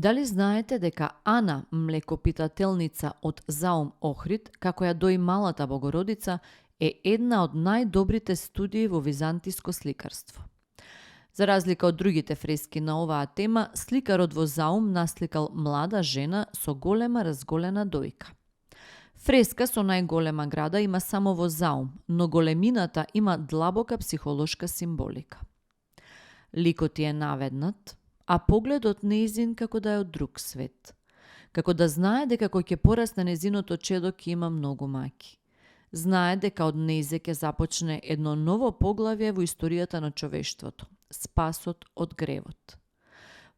Дали знаете дека Ана, млекопитателница од Заум Охрид, како ја дои малата Богородица, е една од најдобрите студии во византиско сликарство? За разлика од другите фрески на оваа тема, сликарот во Заум насликал млада жена со голема разголена дојка. Фреска со најголема града има само во Заум, но големината има длабока психолошка символика. Ликот е наведнат, а погледот неизин како да е од друг свет. Како да знае дека кој ќе порасне незиното чедо ќе има многу маки. Знае дека од неизе ќе започне едно ново поглавје во историјата на човештвото – спасот од гревот.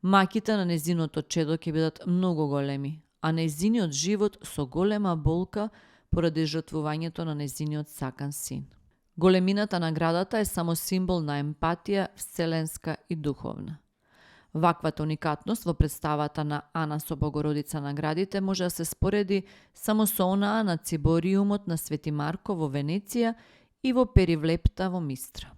Маките на незиното чедо ќе бидат многу големи, а незиниот живот со голема болка поради жртвувањето на незиниот сакан син. Големината на градата е само символ на емпатија, вселенска и духовна. Ваквата уникатност во представата на Ана со Богородица на градите може да се спореди само со онаа на цибориумот на Свети Марко во Венеција и во Перивлепта во Мистра.